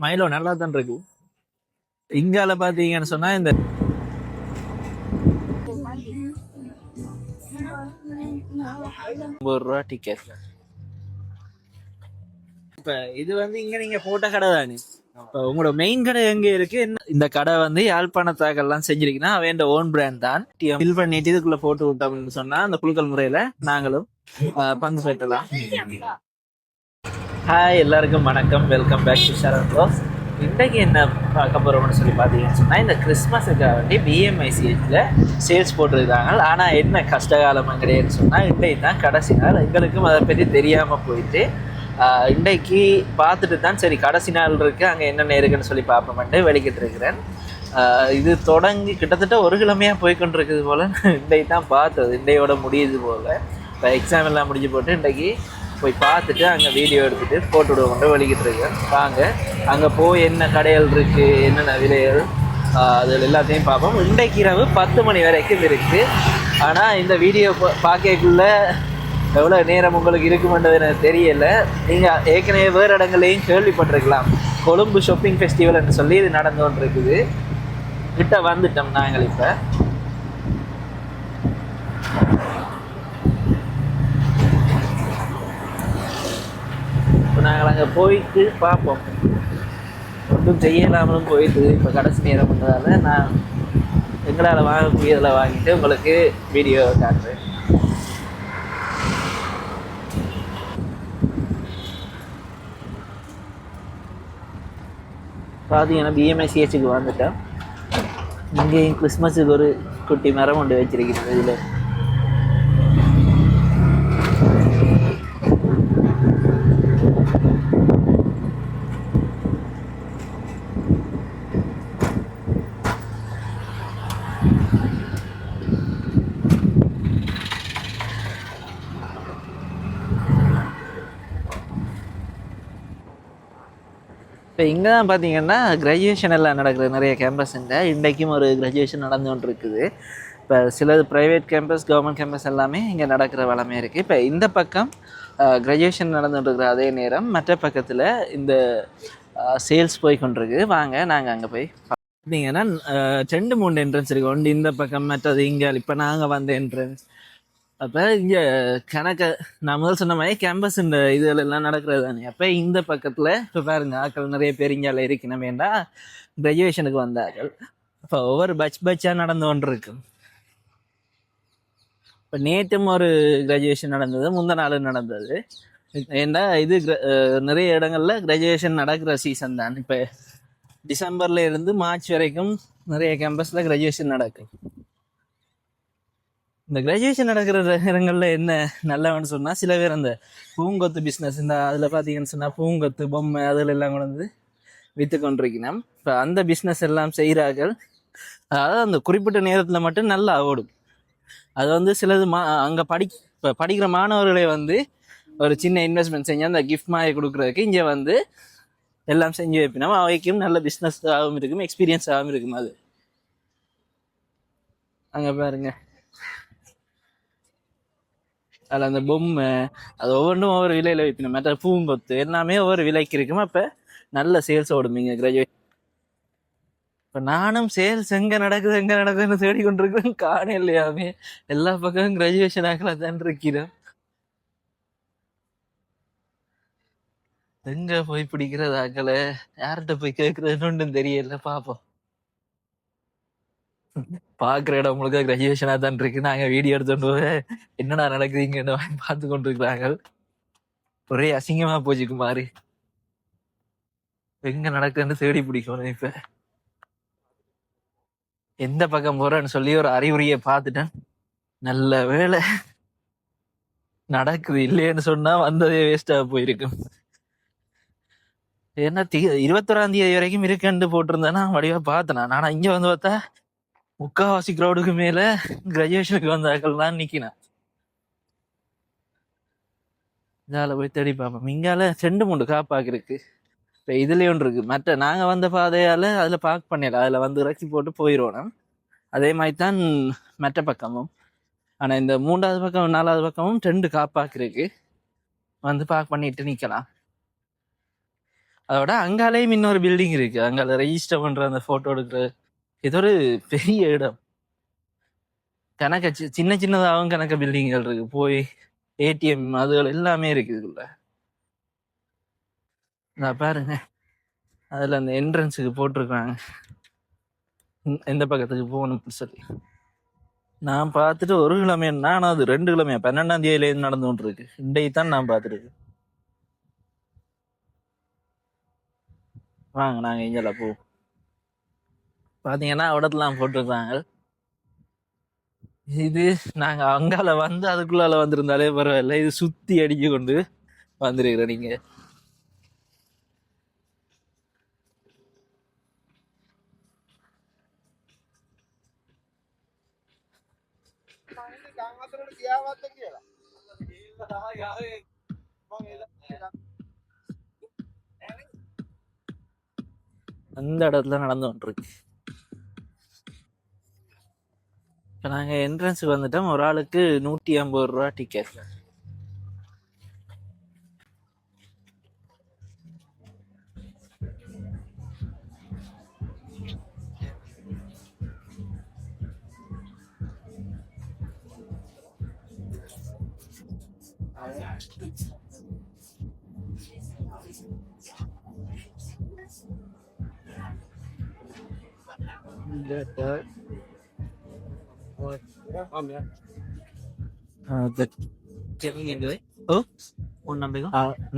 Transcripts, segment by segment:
Milo நல்லா தான் இருக்கு. இங்கால பாத்தீங்கன்னு சொன்னா இந்த 50 ரூபா டிக்கெட். இப்ப இது இங்க நீங்க போட்ட கடை தானே. இப்ப உங்களோட மெயின் கடை எங்க இருக்கு? என்ன இந்த கடை யாழ்ப்பாணத்தாக்கெல்லாம் செஞ்சிருக்கீங்கன்னா அவன் ஓன் பிராண்ட் தான். ஃபில் பண்ணிட்டு இதுக்குள்ள போட்டு விட்டோம்னு சொன்னா அந்த குழுக்கள் முறையில நாங்களும் பங்கு பெற்றலாம். ஹாய், எல்லாருக்கும் வணக்கம். Welcome back to Sharan Blogs. இன்றைக்கு என்ன பார்க்க போகிறோம்னு சொல்லி பார்த்தீங்கன்னு சொன்னால், இந்த கிறிஸ்மஸுக்காக வேண்டி பிஎம்ஐசிஹெச்சில் சேல்ஸ் போட்டிருக்காங்க. ஆனால் என்ன கஷ்டகாலம் கிடையாதுன்னு சொன்னால், இன்றைக்கு தான் கடைசி நாள். எங்களுக்கும் அதை பற்றி தெரியாமல் போயிட்டு இன்றைக்கு பார்த்துட்டு தான் சரி கடைசி நாள் இருக்குது, அங்கே என்னென்ன இருக்குன்னு சொல்லி பார்ப்போம்ட்டு வெளிக்கிட்டு இருக்கிறேன். இது தொடங்கி கிட்டத்தட்ட ஒரு கிழமையாக போய்கொண்டிருக்குது போல். இன்றைக்கு தான் பார்த்தது, இன்றையோட முடியுது போல். இப்போ எக்ஸாம் எல்லாம் முடிஞ்சு போட்டு இன்றைக்கி போய் பார்த்துட்டு அங்கே வீடியோ எடுத்துகிட்டு போட்டு விடுவோம் வெளிக்கிட்டு இருக்கேன். வாங்க அங்கே போய் என்ன கடைகள் இருக்குது, என்னென்ன விலைகள், அதில் எல்லாத்தையும் பார்ப்போம். இன்றைக்கு இரவு 10 மணி வரைக்கும் இருக்குது. ஆனால் இந்த வீடியோ பார்க்கக்குள்ள எவ்வளோ நேரம் உங்களுக்கு இருக்குமென்றது எனக்கு தெரியலை. நீங்கள் ஏற்கனவே வேறு இடங்களையும் கேள்விப்பட்டிருக்கலாம். கொழும்பு ஷாப்பிங் ஃபெஸ்டிவல்னு சொல்லி இது நடந்து கொண்டு இருக்குது. கிட்ட வந்துட்டோம் நாங்கள். இப்போ நாங்கள் அங்கே போயிட்டு பார்ப்போம். ஒன்றும் செய்யலாமலும் போயிட்டு இப்போ கடைசி நேரம் பண்ணதால் நான் எங்களால் வாங்கக்கூடியதில் வாங்கிட்டு உங்களுக்கு வீடியோ காட்டுறேன். பார்த்தீங்கன்னா பிஎம்ஐசிஹெச்சுக்கு வந்துட்டேன். இங்கேயும் கிறிஸ்மஸுக்கு ஒரு குட்டி மரம் கொண்டு வச்சிருக்கிறது. இதில் இப்போ இங்கே தான் பார்த்தீங்கன்னா கிராஜுவேஷன் எல்லாம் நடக்குது நிறைய கேம்பஸுங்க. இன்றைக்கும் ஒரு கிராஜுவேஷன் நடந்து கொண்டு இருக்குது. இப்போ சிலது ப்ரைவேட் கேம்பஸ், கவர்மெண்ட் கேம்பஸ் எல்லாமே இங்கே நடக்கிற வளமே இருக்குது. இப்போ இந்த பக்கம் கிராஜுவேஷன் நடந்துகிட்ருக்குற அதே நேரம் மற்ற பக்கத்தில் இந்த சேல்ஸ் போய் கொண்டிருக்கு. வாங்க நாங்கள் அங்கே போய் பார்த்தீங்கன்னா 2-3 என்ட்ரன்ஸ் இருக்குது. ஒன்று இந்த பக்கம், மற்றது இங்கே. இப்போ நாங்கள் வந்த என்ட்ரன்ஸ். அப்போ இங்கே நான் முதல் சொன்ன மாதிரி கேம்பஸ் இந்த இதெல்லாம் நடக்கிறது தானே. அப்போ இந்த பக்கத்தில் இப்போ பாருங்க ஆக்கள் நிறைய பேர் இங்கே இருக்கணும் வேண்டாம் கிராஜுவேஷனுக்கு வந்தார்கள். இப்போ ஒவ்வொரு பட்சாக நடந்து கொண்டு இருக்கு. இப்போ நேற்றும் ஒரு கிராஜுவேஷன் நடந்தது, முந்தின நாள் நடந்தது. ஏண்டா இது நிறைய இடங்களில் கிராஜுவேஷன் நடக்கிற சீசன் தான். இப்போ டிசம்பர்ல இருந்து மார்ச் வரைக்கும் நிறைய கேம்பஸில் கிராஜுவேஷன் நடக்கும். இந்த கிராஜுவேஷன் நடக்கிற இடங்கள்ல என்ன நல்லவன்னு சொன்னால், சில பேர் அந்த பூங்கொத்து பிஸ்னஸ், இந்த அதில் பார்த்தீங்கன்னு சொன்னால் பூங்கொத்து பொம்மை அதில் எல்லாம் கொண்டு வந்து விற்று கொண்டிருக்கணும். இப்போ அந்த பிஸ்னஸ் எல்லாம் செய்கிறார்கள். அதாவது அந்த குறிப்பிட்ட நேரத்தில் மட்டும் நல்லா ஓடும். அது சிலது அங்கே இப்போ படிக்கிற மாணவர்களை ஒரு சின்ன இன்வெஸ்ட்மெண்ட் செஞ்சு அந்த கிஃப்ட் மாதிரி கொடுக்குறதுக்கு இங்கே எல்லாம் செஞ்சு வைப்பினோம். அவைக்கும் நல்ல பிஸ்னஸ் ஆகவும் இருக்கும், எக்ஸ்பீரியன்ஸ் ஆகவும் இருக்கும். அது அங்கே பாருங்க, அதில் அந்த பொம்மை அது ஒவ்வொன்றும் ஒவ்வொரு விலையில் வைக்கணும். மற்ற பூங்கொத்து எல்லாமே ஒவ்வொரு விலைக்கு இருக்குமா. இப்போ நல்ல சேல்ஸ் ஓடுமீங்க கிராஜுவேட். இப்போ நானும் சேல்ஸ் எங்கே நடக்குதுன்னு தேடிக்கொண்டிருக்கிறேன். காணே இல்லையாமே. எல்லா பக்கமும் கிராஜுவேஷன் ஆகலாம் தான் இருக்கிறேன். எங்கே போய் பிடிக்கிறது ஆக்கலை, யார்கிட்ட போய் கேட்குறதுன்னு ஒன்றும் தெரியல. பார்ப்போம். பார்க்குற இடம் முழுக்க கிராஜுவேஷனாக தான் இருக்கு. நாங்கள் வீடியோ எடுத்துட்டு என்னடா நடக்குதுங்கன்னு பார்த்து கொண்டு இருக்கிறாங்க. ஒரே அசிங்கமாக போச்சுக்கு மாறி எங்கே நடக்குதுன்னு தேடி பிடிக்கணும். இப்போ எந்த பக்கம் போகிறேன்னு சொல்லி ஒரு அறிகுறியை பார்த்துட்டேன். நல்ல வேலை நடக்குது, இல்லைன்னு சொன்னால் வந்ததே வேஸ்ட்டாக போயிருக்கும். ஏன்னா 21ஆம் தேதி வரைக்கும் இருக்குன்னு போட்டிருந்தேன்னா வடிவாக பார்த்தேன். நான் இங்கே பார்த்தா முக்காவாசி க்ரௌடுக்கு மேல கிராஜுவேஷனுக்கு வந்தாக்கள் தான் நிக்கினேன். இதால போய் தேடி பார்ப்போம். இங்கால 2-3 காப்பாக்கு இருக்கு. இப்போ இதுலேயும் ஒன்று இருக்கு. மற்ற நாங்கள் வந்த பாதையால் அதில் பார்க் பண்ணிடலாம். அதில் இறக்கி போட்டு போயிடுவோம். அதே மாதிரி தான் மற்ற பக்கமும். ஆனால் இந்த 3வது பக்கம் 4வது பக்கமும் 2 காப்பாக்கு இருக்கு. பார்க் பண்ணிட்டு நிற்கலாம். அதோட அங்காலேயும் இன்னொரு பில்டிங் இருக்கு, அங்கால ரெஜிஸ்டர் பண்ற அந்த போட்டோ எடுக்கிற. இது ஒரு பெரிய இடம். கணக்க சின்ன சின்னதாகவும் கணக்க பில்டிங்கள் இருக்கு. போய் ஏடிஎம் அதுகள் எல்லாமே இருக்கு இதுக்குள்ள. நான் பாருங்க, அதுல அந்த என்ட்ரன்ஸுக்கு போட்டிருக்காங்க எந்த பக்கத்துக்கு போகணும் சொல்லி. நான் பார்த்துட்டு ஒரு கிழமை, நான் அது 2 கிழமையா 12ஆம் தேதியிலேருந்து நடந்து கொண்டு இருக்கு. இன்றைக்கு தான் நான் பார்த்துருக்கு. வாங்க நாங்க இங்கல போ. பாத்தீங்கன்னா இடத்துலாம் போட்டிருக்காங்க. இது நாங்க அங்கால வந்து அதுக்குள்ளால வந்திருந்தாலே பரவாயில்ல, இது சுத்தி அடிச்சு கொண்டு வந்துருக்கிற நீங்க. அந்த இடத்துல நடந்து கொண்டிருக்கு. இப்ப நாங்க என்ட்ரன்ஸுக்கு வந்துட்டோம். ஒரு ஆளுக்கு 150 ரூபா டிக்கெட்.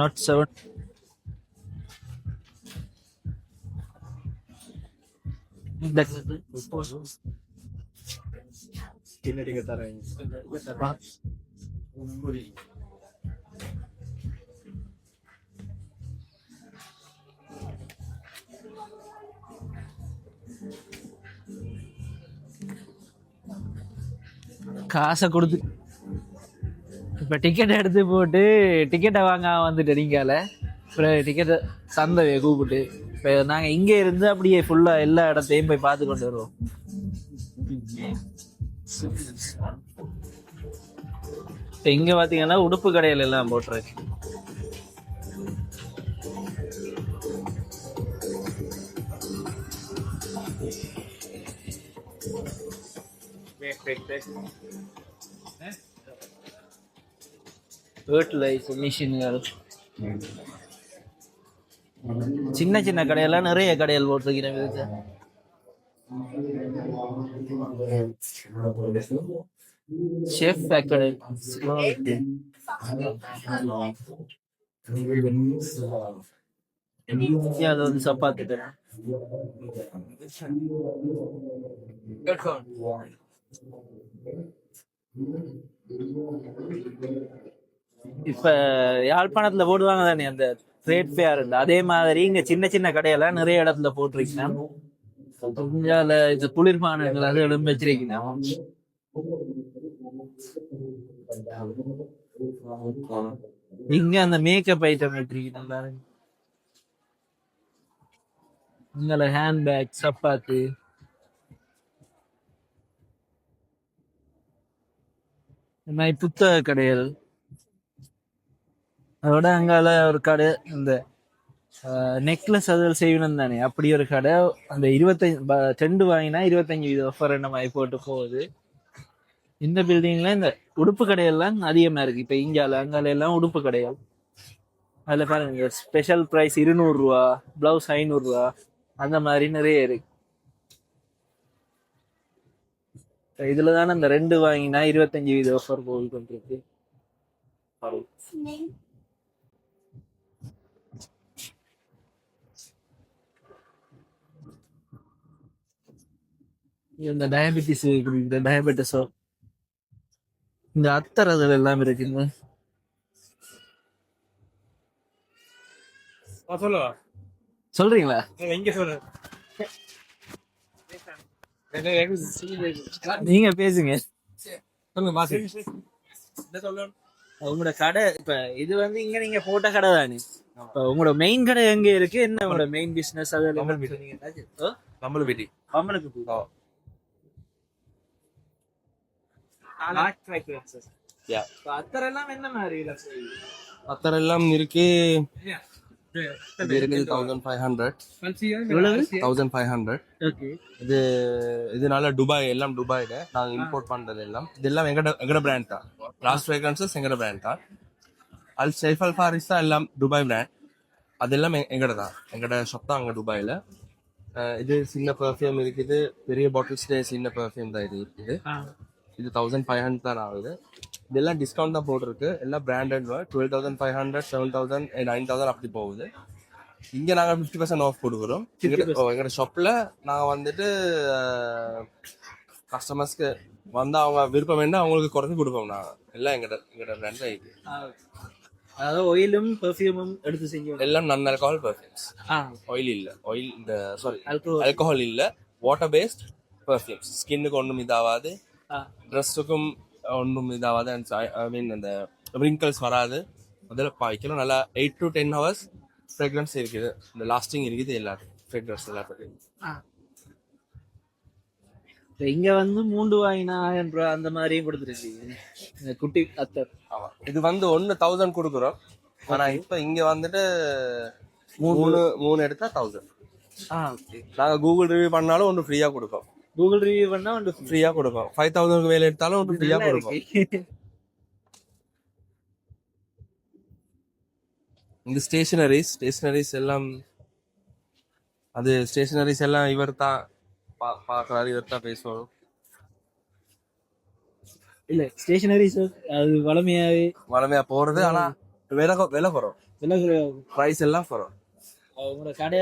Not 7. காசை கொடுத்து இப்போ டிக்கெட் எடுத்து போட்டு டிக்கெட்டை வாங்க வந்துட்டு நீங்கால அப்புறம் டிக்கெட்டை சந்தையை கூப்பிட்டு இப்போ நாங்கள் இங்கே இருந்து அப்படியே ஃபுல்லாக எல்லா இடத்தையும் போய் பார்த்து கொண்டு வருவோம். இப்போ இங்கே பார்த்தீங்கன்னா உடுப்பு கடையில் எல்லாம் போட்டுருக்கு. மிஷின்கள் சின்ன சின்ன கடையெல்லாம் நிறைய கடைகள் போட்டிருக்கிறேன். ஷெஃப் ஃபேக்டரி அது வந்து சப்பாத்து. இப்ப யாழ்ப்பாணத்துல போடுவாங்க தானே அந்த ட்ரேட் ஃபேர், அதே மாதிரி இங்க சின்ன சின்ன கடையெல்லாம் நிறைய இடத்துல போட்டிருக்கேன். இது குளிர்பானங்கள் அது எழும்பி வச்சிருக்கேன். இங்க அந்த மேக்கப் ஐட்டம் வச்சிருக்கேன். நல்லா இருக்கு. இங்க ஹேண்ட்பேக், சப்பாத்து, இந்த மாதிரி புத்தக கடைகள். அதோட அங்கால ஒரு கடை இந்த நெக்லஸ் அதில் செய்யணும் தானே, அப்படி ஒரு கடை. அந்த 25 2 வாங்கினா 25% ஆஃபர் என்ன மாதிரி போட்டு போகுது. இந்த பில்டிங்ல இந்த உடுப்பு கடையெல்லாம் அதிகமா இருக்கு. இப்ப இங்கால அங்கால எல்லாம் உடுப்பு கடைகள். அதுல பாருங்க ஸ்பெஷல் பிரைஸ் 200 ரூபா, பிளவுஸ் 500 ரூபா, அந்த மாதிரி நிறைய இருக்கு. இதுலதானே அந்த 2 வாங்கினா 25% ஆஃபர் போகுது பண்றது. இந்த டயபெட்டிஸ் இந்த டயபெட்டிஸோ இந்த அத்தரதுல எல்லாம் இருக்குங்க. சொல்றீங்களா? நீங்க பேசுங்க. உங்களோட கடை இப்ப இது வந்து இங்க நீங்க போட்ட கடை தானே, உங்களோட மெயின் கடை எங்க இருக்கு? என்ன உங்களோட மெயின் பிசினஸ்? அது அத்தரெல்லாம் இருக்கு. இது இருக்குது 1500. எவ்வளவு 1500. ஓகே இது இதனால துபாய் எல்லாம் துபாயில நாங்க இம்போர்ட் பண்றது எல்லாம் இதெல்லாம் எங்கட பிராண்ட் தான். லாஸ்ட் ஃப்ரேக்ரன்சஸ் எங்கட பிராண்ட் தான். அல் ஷெய்ஃப் அல் ஃபாரிஸ் தான் எல்லாம் துபாய் பிராண்ட். அதெல்லாம் எங்கட தான், எங்கட ஷாப் தான் அங்க துபாயில. இது சின்ன பெர்ஃப்யூம் இருக்குது, பெரிய பாட்டில்ஸ்ல சின்ன பெர்ஃப்யூம் தான் இது இருக்குது. இது 1500 தான் ஆகுது. இதெல்லாம் டிஸ்கவுண்ட் தான் போட்டிருக்கு, எல்லாம் பிராண்டட். 12,500, 7,000, 9,000 அப்படி போகுது. இங்க நாங்க 50% ஆஃப் கொடுக்குறோம். எங்க ஷாப்ல நாங்க வந்துட்டு கஸ்டமர்ஸ்க்கு வந்து அவங்க விருப்பம் வேண்டாம் அவங்களுக்கு குறைச்சு கொடுப்போம். நாங்க எல்லாம் எங்கட பிராண்ட் தான் இது. அதாவது ஆயிலும் பெர்ஃப்யூமும் எடுத்து செய்யும். எல்லாம் நான் ஆல்கஹால் பெர்ஃப்யூம்ஸ். ஆயில் இல்ல, ஆயில் இந்த சாரி ஆல்கஹால் இல்ல, வாட்டர் பேஸ்ட் பெர்ஃப்யூம்ஸ். ஸ்கின்னுக்கு ஒன்றும் இதாகாது, ட்ரெஸ்ஸுக்கும் ஒன்றும் இதாகாது. ஐ மீன் அந்த ரிங்கிள்ஸ் வராது. அதில் பாய்க்கலாம். நல்லா 8 to 10 hours ஃப்ரெக்ரன்ஸ் இருக்குது, இந்த லாஸ்டிங் இருக்குது எல்லாருக்கும் ஃப்ரெக்ரன்ஸ் எல்லாத்துக்கும். இங்க வந்து 3,000 ரூபாய் அந்த மாதிரியும் கொடுத்துருக்கீங்க குட்டி அத்தர். ஆமா, இது வந்து 1,000 கொடுக்குறோம். ஆனா இப்ப இங்க வந்துட்டு மூணு எடுத்தா 1000. நாங்க கூகுள் ரிவ்யூ பண்ணாலும் ஒன்று ஃப்ரீயா கொடுப்போம். கூகுள் ரிவ்யூ பண்ணா ஒன்று ஃப்ரீயா கொடுப்போம். 5,000 மேல எடுத்தாலும் ஒன்று ஃப்ரீயா கொடுப்போம். இந்த ஸ்டேஷனரிஸ் எல்லாம், அது ஸ்டேஷனரிஸ் எல்லாம் இவர் தான் பாக்குறாரு, இவர் தான் பேசுவாரு. இல்ல ஸ்டேஷனரிஸ் அது வளமையா போறது. ஆனா விலை குறோம், பிரைஸ் எல்லாம் குறோம். உங்களோட கடை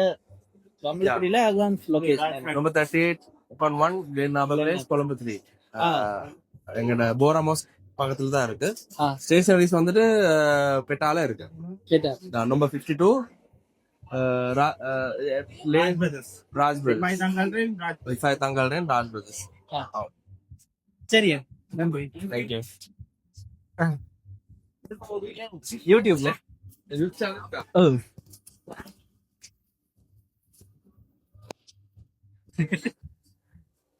கம்பெனில அட்வான்ஸ் லொகேஷன் நம்பர் 38/1 கிரேன் நாபல் பிளேஸ், கொலம்பு 3. எங்கட போராமோஸ் பக்கத்துல தான் இருக்கு. ஸ்டேஷனரிஸ் வந்துட்டு பெட்டால இருக்கு. Number 52 Raj brothers. தங்கல்ரேன் ராஜ் பிரதர்ஸ். சரி, நன்றி. தேங்க்யூ. யூடியூப்ல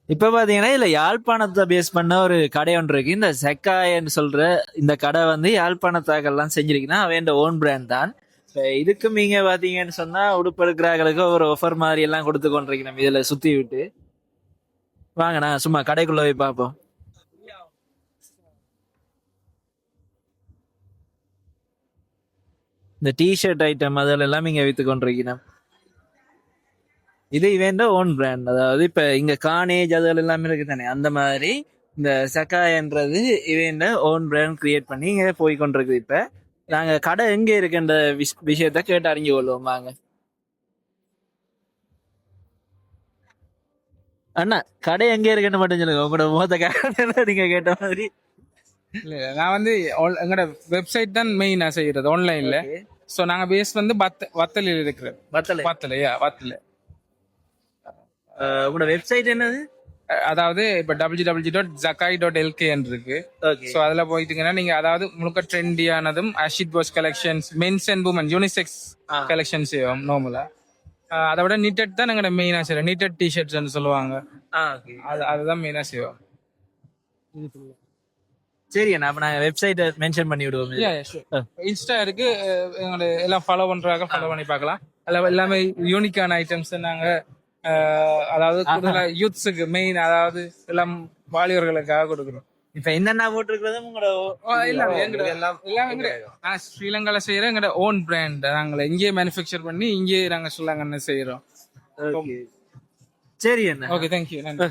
இப்ப பாத்தீங்கன்னா இல்ல யாழ்ப்பாணத்தை பேஸ் பண்ண ஒரு கடை ஒன்று இருக்கு. இந்த செக்காயன்னு சொல்ற இந்த கடை வந்து யாழ்ப்பாணத்தாக்கெல்லாம் செஞ்சிருக்குன்னா அவன் ஓன் பிராண்ட் தான். இதுக்கும் நீங்க பாத்தீங்கன்னு சொன்னா உடுப்பு எடுக்கிறார்களுக்கு ஒரு ஆஃபர் மாதிரி எல்லாம் கொடுத்து கொண்டிருக்கு. நம்ம இதுல சுத்தி விட்டு வாங்கண்ணா சும்மா கடைக்குள்ள போய் பார்ப்போம். இந்த டிஷர்ட் ஐட்டம் அதில் எல்லாம் இங்க வித்து கொண்டிருக்கணும். இது இவன் ஓன் பிராண்ட். அதாவது இப்ப இங்க கானேஜ் அதில் எல்லாமே இருக்கு தானே, அந்த மாதிரி இந்த சக்காயன்றது இவன் ஓன் பிராண்ட் கிரியேட் பண்ணி இங்க போய் கொண்டிருக்கு. இப்ப நாங்க கடை எங்க இருக்குன்ற விஷயத்த கேட்டு அறிஞ்சு கொள்வோம் வாங்க. அண்ணா கடை எங்க இருக்குன்னு மட்டும் சொல்லுங்க, உங்களோட முகத்தை கடை நீங்க கேட்ட மாதிரி. இல்ல நான் வந்து எங்களோட வெப்சைட் தான் மெயினா செய்யறது ஆன்லைன்ல. சோ நாங்க பேஸ் வந்து வத்தலில் இருக்கிறோம். வத்தல உங்களோட வெப்சைட் என்னது? அதாவது இப்ப www.zakai.lk இருக்கு. சோ அதுல போயிட்டீங்கன்னா நீங்க அதாவது முழுக்க ட்ரெண்டியானதும் Ashith Bose collections, men's and women unisex collections செய்வோம் நார்மலா. அதை விட நீட்டட் தான் நாங்க மெயினா செய்வோம். நீட்டட் டிஷர்ட்ஸ் சொல்லுவாங்க, அதுதான் மெயினா செய்வோம். சரி அண்ணா, அப்ப நான் வெப்சைட்டை மென்ஷன் பண்ணி விடுவோம். இன்ஸ்டா இருக்கு, எங்களோட எல்லாம் ஃபாலோ பண்றாங்க, ஃபாலோ பண்ணி பார்க்கலாம். அதில் எல்லாமே யூனிக்கான ஐட்டம்ஸ் நாங்க அதாவது கூடுதலா யூத்ஸுக்கு மெயின், அதாவது எல்லாம் வாலிபர்களுக்காக கொடுக்குறோம். இப்ப என்னென்ன போட்டிருக்கிறது ஸ்ரீலங்கால செய்யற எங்களோட ஓன் பிராண்ட். நாங்க இங்கேயே மேனுஃபேக்சர் பண்ணி இங்கேயே நாங்க ஸ்ரீலங்கா செய்யறோம். சரி அண்ணா, ஓகே, தேங்க்யூ, நன்றி.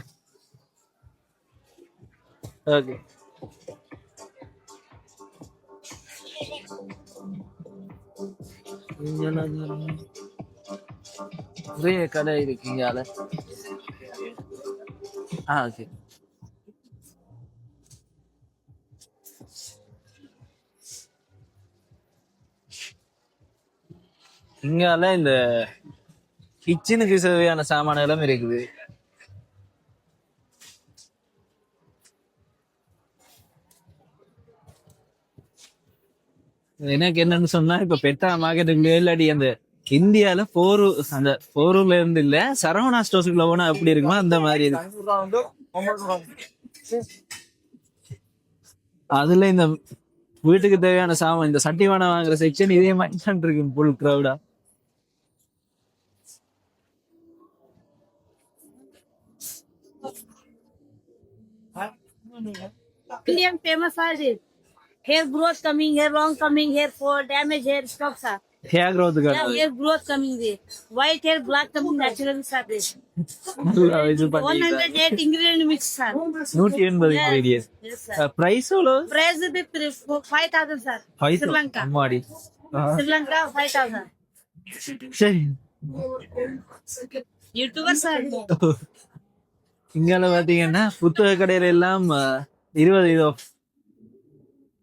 ஓகே, நிறைய கடை இருக்குங்க. ஓகே, இங்கால இந்த கிச்சனுக்கு தேவையான சாமான்களும் இருக்குது. எனக்கு என்னன்னு சொன்னா இப்ப பெட்டா மார்க்கெட்டுக்குள்ளே இல்லாடி அந்த இந்தியால அந்த போரூர்ல இருந்து இல்ல சரவணா ஸ்டோர்ஸ்க்குள்ள போனா எப்படி இருக்குமோ அந்த மாதிரி அதுல இந்த வீட்டுக்கு தேவையான சாமான், இந்த சட்டிவான வாங்குற செக்ஷன் இதே மாதிரி இருக்கு, full கிரௌடா. Clean famous for this. Hair growth coming, hair long coming, hair fall, damage hair stops are. Hair Yeah, க்ரோத்துக்கான hair growth coming there. White hair, black coming naturally are this. நல்லா இது பண்ணி 108 ingredient mix sir. 180 ingredients Yes sir. Price எவ்வளோ Price will be 5,000 sir. Sri Lanka. அம்மாடி Sri Lanka 5,000. சரி YouTuber sir. இங்கால பாத்தீங்கன்னா புத்தக கடையில எல்லாம் 20 இதோ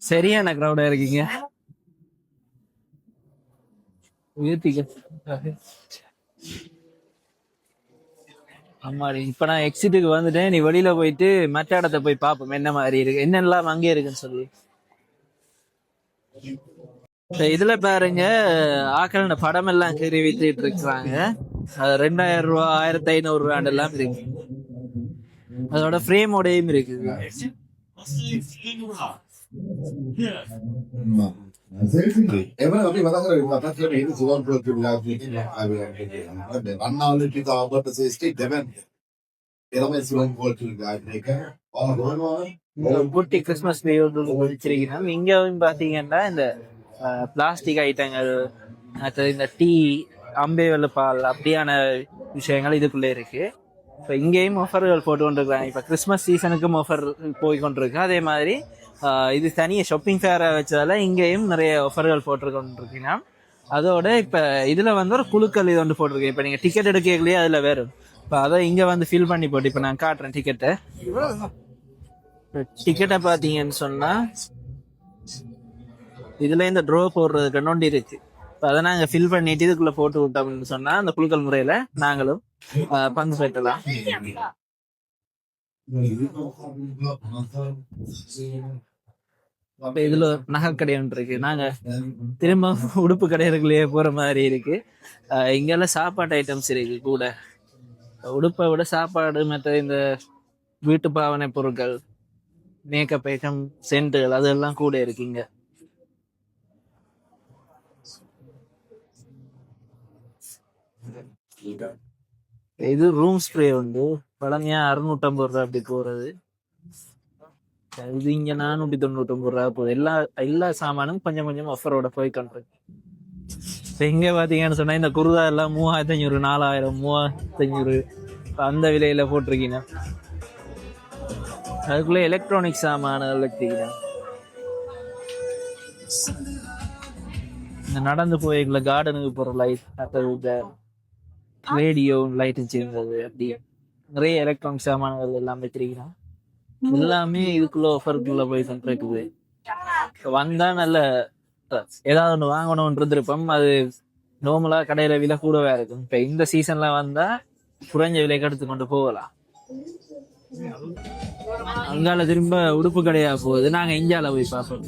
சரியான கிரௌடா இருக்கீங்க ஆமாடி இப்ப நான் எக்ஸிட்டுக்கு வந்துட்டேன். நீ வெளியில போயிட்டு மற்ற இடத்த போய் பார்ப்போம் என்ன மாதிரி இருக்கு என்னெல்லாம் அங்கே இருக்குன்னு சொல்லி. இப்ப இதுல பாருங்க ஆக்கள படம் எல்லாம் கீறி வித்துட்டு இருக்கிறாங்க. அது 2000 ரூபா 1500 ரூபாண்டு எல்லாம் இருக்கு. அதோட ஃப்ரேமோடையும் இருக்கு. Everyone අපි මතක කරගන්න මතක් කරගෙන ඉන්න සුවන් ප්‍රොජෙක්ට් අන්නාලිටික ආවකට සිස්ටි දෙවන් එළම සුවන් ප්‍රොජෙක්ට් එක குட்டி கிறிஸ்மஸ் ட்ரீ ஒன்று வச்சிருக்கிறோம். இங்கேயும் பார்த்தீங்கன்னா இந்த பிளாஸ்டிக் ஐட்டங்கள் அடுத்தது இந்த டீ அம்பே வெள்ளப்பால் அப்படியான விஷயங்கள் இதுக்குள்ளே இருக்கு. இப்போ இங்கேயும் ஆஃபர்கள் போட்டு கொண்டிருக்காங்க. இப்போ கிறிஸ்மஸ் சீசனுக்கும் ஆஃபர் போய் கொண்டிருக்கு. அதே மாதிரி இது தனியாக ஷாப்பிங் ஃபேராக வச்சதால இங்கேயும் நிறைய ஆஃபர்கள் போட்டு கொண்டிருக்கீங்கன்னா அதோட இப்போ இதில் வந்து ஒரு குழுக்கள் இது ஒன்று போட்டிருக்கேன். இப்போ நீங்கள் டிக்கெட் எடுக்கலையே அதில் வேறு இப்போ அதை இங்கே வந்து ஃபில் பண்ணி போட்டு இப்போ நான் காட்டுறேன் டிக்கெட்டை. டிக்கெட்டை பார்த்தீங்கன்னு சொன்னால் இதில் இந்த ட்ரோ போடுறதுக்கு நோண்டி இருக்கு. இப்போ அதை நாங்கள் ஃபில் பண்ணிட்டு இதுக்குள்ளே போட்டு விட்டோம்னு சொன்னால் அந்த குழுக்கள் முறையில் நாங்களும் பங்கு பெற்றலாம். அப்ப இதுல நகைக்கடை ஒன்று இருக்கு. நாங்க திரும்ப உடுப்பு கடைகளுக்குள்ளேயே போற மாதிரி இருக்கு. இங்கெல்லாம் சாப்பாட்டு ஐட்டம்ஸ் இருக்கு கூட. உடுப்பை விட சாப்பாடு மற்ற இந்த வீட்டு பாவனை பொருட்கள் மேக்கப் ஐட்டம் சென்ட்டுகள் அதெல்லாம் கூட இருக்கு இங்க. இது ரூம் ஸ்ப்ரே உண்டு. பழமையா 650 ரூபா அப்படி போறது. இது இங்க 499 ரூபா போகுது. எல்லா சாமானும் கொஞ்சம் கொஞ்சம் ஆஃபரோட போய் கொண்டு. இப்போ இங்க பாத்தீங்கன்னு சொன்னா இந்த குருதா எல்லாம் 3500 4000 3500 அந்த விலையில போட்டிருக்கீங்க. அதுக்குள்ள எலக்ட்ரானிக் சாமான்கள் வச்சுக்கீங்க. இந்த நடந்து போய்க்குள்ள கார்டனுக்கு போற லைட் அடுத்த ரேடியோ லைட்டும் சேர்ந்தது அப்படி நிறைய எலக்ட்ரானிக் சாமான்கள் எல்லாம் வச்சிருக்கிறோம். எல்லாமே இதுக்குள்ள ஆஃபருக்குள்ள போய் இருக்குது. வந்தா நல்ல ஏதாவது ஒன்று வாங்கணும்னு இருந்திருப்போம். அது நார்மலா கடையில விலை கூடவே இருக்கும். இப்ப இந்த சீசன்ல வந்தா குறைஞ்ச விலைக்கு எடுத்து கொண்டு போகலாம். அங்கால திரும்ப உடுப்பு கடையா போகுது. நாங்க இந்தியால போய் பார்ப்போம்.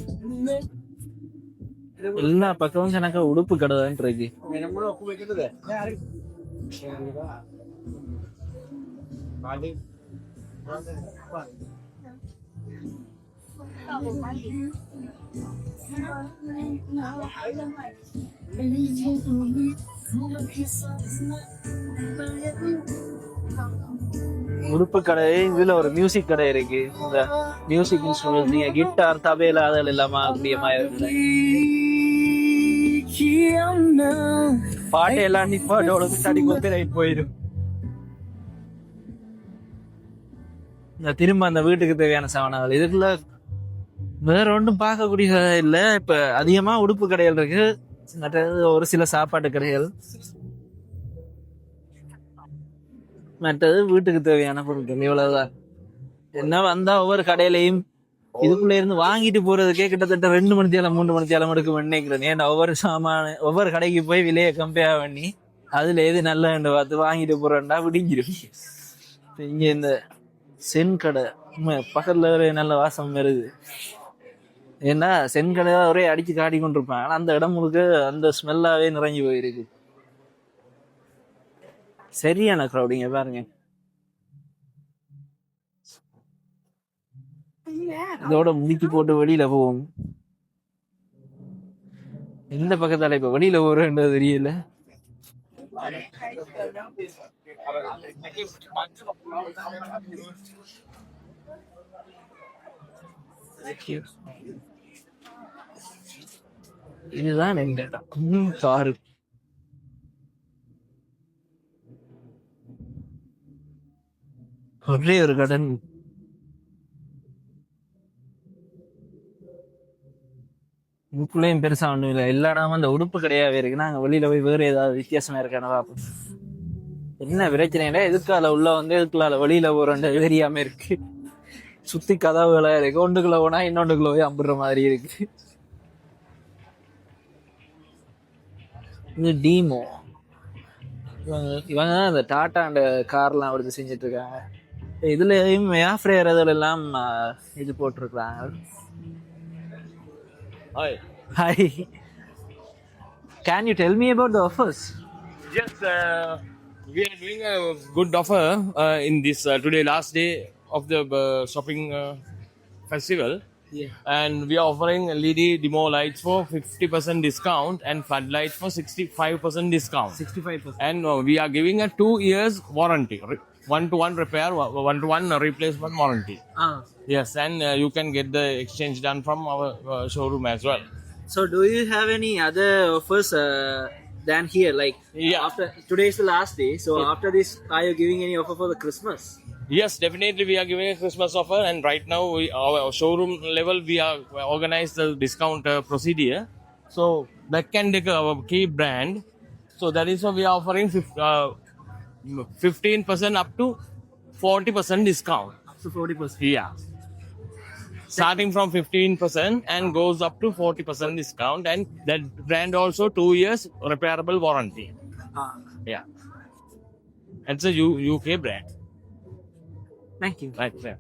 எல்லா பக்கமும் எனக்கு உடுப்பு கடை தான் இருக்கு. உடுப்பு கடை இதுல ஒரு மியூசிக் கடை இருக்கு. இந்த மியூசிக் இன்ஸ்ட்ருமெண்ட் நீங்க கிட்டார் தபேலா அதெல்லாம் இல்லாம அப்படியே பாட்டு எல்லாம் நிப்பாட்டோட தடி கொப்பி போயிடும். இந்த திரும்ப அந்த வீட்டுக்கு தேவையான சாமான்கள் இதுக்குள்ள வேற ஒன்றும் பார்க்கக்கூடிய இல்லை. இப்ப அதிகமா உடுப்பு கடைகள் இருக்கு. மற்றது ஒரு சில சாப்பாட்டு கடைகள், மற்றது வீட்டுக்கு தேவையான பொருட்கள் இவ்வளவுதான். என்ன வந்தா ஒவ்வொரு கடையிலையும் இதுக்குள்ள இருந்து வாங்கிட்டு போறதுக்கே கிட்டத்தட்ட 2 மணி நேரம் 3 மணி நேரம் எடுக்கும் நினைக்கிறேன். ஏன்னா ஒவ்வொரு கடைக்கு போய் விலையை கம்பேர் பண்ணி அதுல எது நல்ல பார்த்து வாங்கிட்டு போறேன்டா விடிஞ்சிடும். இங்க இந்த சென் கடை பக்கத்துல ஒரு நல்ல வாசம் வருது. ஏன்னா சென் கடை ஒரே அடிச்சு காட்டி கொண்டிருப்பாங்க. ஆனா அந்த இடம் முழுக்க அந்த ஸ்மெல்லாவே நிறைஞ்சு போயிருக்கு. சரியான க்ரௌடிங்க பாருங்க. இதோட முடிக்கி போட்டு வெளியில போவோம். எந்த பக்கத்தால இப்ப வெளியில போறேன்றது தெரியல. இதுதான் எங்க இடம். காரு ஒரே ஒரு கடன். இதுக்குள்ளேயும் பெருசா ஒண்ணும் இல்லை. எல்லா இடமும் அந்த உடுப்பு கிடையாவே இருக்கு. நாங்க வெளியில போய் வேற ஏதாவது வித்தியாசமா இருக்கான பார்ப்போம். என்ன பிரச்சனைனா எதுக்கால உள்ள வந்து எதுக்குள்ள வெளியில போறோன்னு தெரியாம இருக்கு. சுத்தி கதவுகளா இருக்கு. ஒன்றுக்குள்ள போனா இன்னொன்றுக்குள்ள போய் அம்பிடுற மாதிரி இருக்கு. இது டீமோ. இவங்க தான் இந்த டாட்டா அந்த கார்லாம் எடுத்து செஞ்சுட்டு இருக்காங்க. இதுலயும் ஏஃப்ரேயர் இதுல எல்லாம் இது போட்டிருக்கிறாங்க. Hi. Can you tell me about the offers? Yes, we are doing a good offer in this today last day of the shopping festival. Yeah. And we are offering LED demo lights for 50% discount and floodlights for 65% discount. 65%. And we are giving a 2 years warranty, 1-to-1 repair, 1-to-1 replacement warranty. Yes, and you can get the exchange done from our showroom as well. So do you have any other offers than here? Like after today is the last day. So after this, are you giving any offer for the Christmas? Yes, definitely we are giving a Christmas offer, and right now our showroom level we are organized the discount procedure. So that can take our key brand. So that is why we are offering 15% up to 40% discount. Up to 40%. Yeah. Starting from 15% and goes up to 40% discount, and that brand also 2 years repairable warranty. Yeah. It's a UK brand. Thank you. Right there.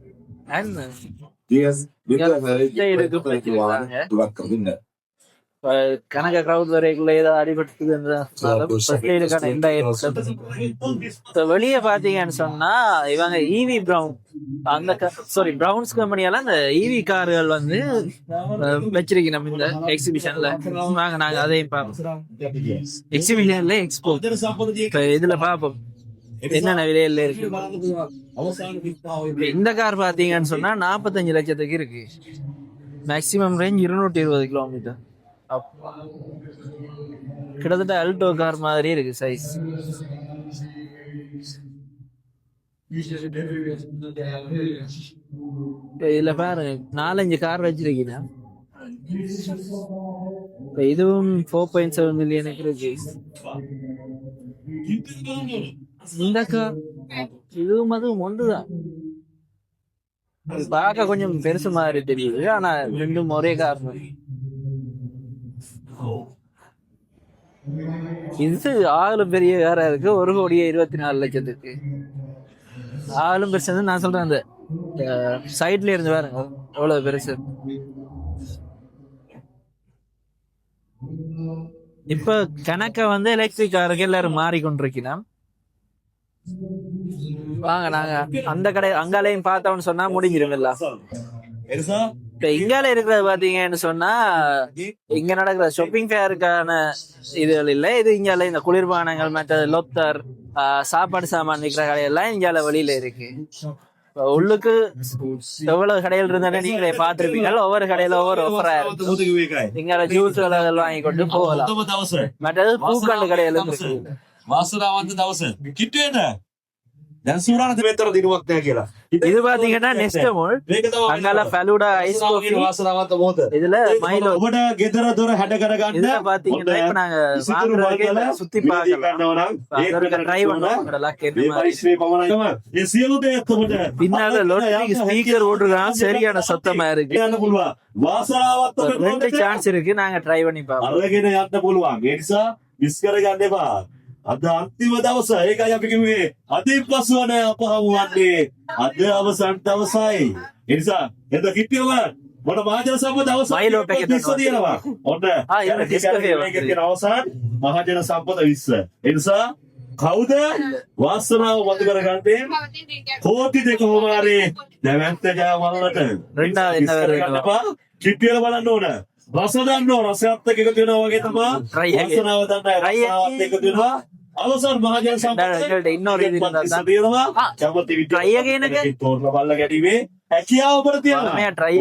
And Yes, because கனக crowd வரைக்குள்ள ஏதாவது அடிபட்டு வெளியே பாத்தீங்கன்னு சொன்னா இவங்க EV Brown அந்த Browns கம்பெனியால அந்த ஈவி கார்கள் வந்து வச்சிருக்கோம் இந்த எக்ஸிபிஷன்ல. வாங்க நாங்க அதையும் பார்ப்போம். எக்ஸிபிஷன்ல எக்ஸ்போ இதுல பாப்போம் என்னென்ன விலையில இருக்கு. இந்த கார் பாத்தீங்கன்னு சொன்னா 45 லட்சத்துக்கு இருக்கு. Maximum range 220 kilometre. கிட்டத்தட்ட அல்டோ கார் மாதிரி இருக்கு சைஸ். இதுல பாருங்க 4-5 கார் வச்சிருக்கீங்க. இதுவும் 4.7 மில்லியனுக்கு இருக்கு. இந்த கார் இதுவும் அதுவும் ஒன்றுதான். பார்க்க கொஞ்சம் பெருசு மாதிரி தெரியுது, ஆனா ரெண்டும் ஒரே கார். இது ஆளும் பெரிய காரா இருக்கு. 1,24,00,000. ஆளும் பெருசு. நான் சொல்றேன் அந்த சைட்ல இருந்து பாருங்க எவ்வளவு பெருசு. இப்ப கணக்க வந்து எலக்ட்ரிக் காருக்கு எல்லாரும் மாறிக்கொண்டிருக்கணும். வாங்க நாங்க அந்த கடை அங்காலையும் பார்த்தோம்னு சொன்னா முடிஞ்சிரும் எல்லாம். இப்ப இங்கால இருக்கிறது பாத்தீங்கன்னு சொன்னா இங்க நடக்கிற ஷாப்பிங் ஃபேருக்கான இதுகள் இல்லை. இது இங்கால இந்த குளிர்பானங்கள் மற்ற லொப்தர் சாப்பாடு சாமான் விற்கிற கடையெல்லாம் இங்கால வெளியில இருக்கு. உள்ளுக்கு எவ்வளவு கடைகள் இருந்தாலும் நீங்களே பார்த்திருப்பீங்க. ஒவ்வொரு கடையில ஒவ்வொரு ஆஃபரா இருக்கு. இங்கால ஜூஸ் அதெல்லாம் வாங்கி கொண்டு போகலாம். மற்றது பூக்கண்டு கடையில இருக்கு. இது பாத்தீங்கன்னா நெஸ்டமோல், அங்கால ஃபலூடா ஐஸ் காஃபி, இதுல மைலோ. இதுல பாத்தீங்கன்னா இப்ப நாங்க வாங்குறதுக்கு சுத்தி பார்க்கலாம். ட்ரை பண்ணோம். பின்னால லோட்டிங் ஸ்பீக்கர் ஓட்டுருக்காங்க. சரியான சத்தமா இருக்கு. 2 சான்ஸ் இருக்கு. நாங்க ட்ரை பண்ணி பார்ப்போம். අද අන්තිම දවස ඒකයි අපි කිව්වේ අදින් පසුව නෑ අප හමුවන්නේ අද අවසන් දවසයි ඒ නිසා එද කිට්ටියව මොන මහජන සම්පත අවසන් මයිලෝ පැකට් 20 තියෙනවා ඔන්න මේකේ අවසන් මහජන සම්පත 20 ඒ නිසා කවුද වාසනාව වතු කරගන්නේ කෝටි දෙකම හරි දැවැන්ත ජයවලට ரெண்டாவது என்ன வருது කිට්ටියල බලන්න ඕන රස දන්න ඕන රසයත් එක්ක එකතු වෙනවා වගේ තමයි වාසනාව දන්න රසයත් එකතු වෙනවා අවසන් මහජන සම්පත இன்னொரு இது இருந்தா කැමති විදිහට තෝරන බල්ල ගැටීමේ හැකියාව ඔබට තියෙනවා. உண்மையா ட்ரை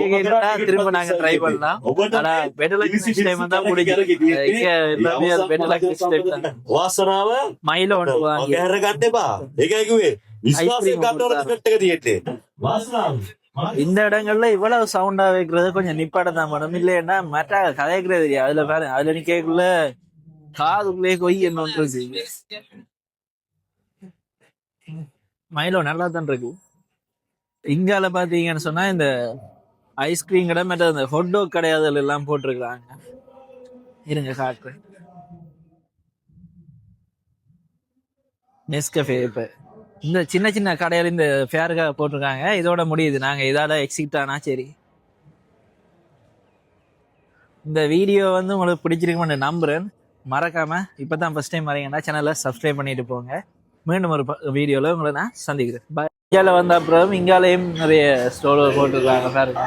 திரும்ப நாங்க ட்ரை பண்ணலாம். ஆனா பெட்டர் லக் நெக்ஸ்ட் டைம் வந்தா முடியும். இங்க எல்லாமே பெட்டர் லக் நெக்ஸ்ட் டைம் தான். වාසනාව மைல ஒன்று வாங்கி ඔබ ගන්න එපා. ඒකයි කිව්වේ. විශ්වාසයෙන් ගන්න ඕන ටිකට් එක තියෙන්නේ. වාසනාව. இந்த இடங்கள்ல இவ்வளவு சவுண்டா வைக்கிறது கொஞ்சம் நிப்பாட தான் படம் இல்லைன்னா மற்ற கதைக்கிறது இல்லையா அதுல பாரு அதுல நிக்கக்குள்ள காதுக்குள்ளே கொய் என்ன மைலோ நல்லா தான் இருக்கு. இங்கால பாத்தீங்கன்னு சொன்னா இந்த ஐஸ்கிரீம் கடை மற்ற இந்த ஹொட்டோக் கடை அதுல எல்லாம் போட்டிருக்காங்க. இருங்க காட்டுறேன். நெஸ்கஃபே இப்ப இந்த சின்ன சின்ன கடையில இந்த ஃபேருக்காக போட்டிருக்காங்க. இதோட முடியுது. நாங்கள் இதால எக்ஸிட் ஆனா சரி. இந்த வீடியோ வந்து உங்களுக்கு பிடிச்சிருக்குன்னு நம்புறேன். மறக்காம இப்பதான் ஃபர்ஸ்ட் டைம் வரீங்கன்னா சேனலை சப்ஸ்கிரைப் பண்ணிட்டு போங்க. மீண்டும் ஒரு வீடியோல உங்களை நான் சந்திக்கிறேன். பாய். இங்கால வந்த அப்புறம் இங்காலையும் நிறைய ஸ்டோர் போட்டிருக்காங்க பாருங்க.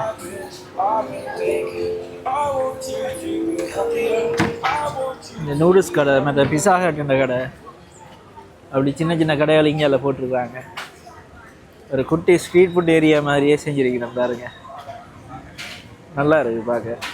இந்த நூடுல்ஸ் கடை மற்ற பிஸா ஹட் கடை அப்படி சின்ன சின்ன கடைகள் இங்கே போட்டிருக்காங்க. ஒரு குட்டி ஸ்ட்ரீட் ஃபுட் ஏரியா மாதிரியே செஞ்சிருக்கிறோம் பாருங்க. நல்லா இருக்கு பார்க்க.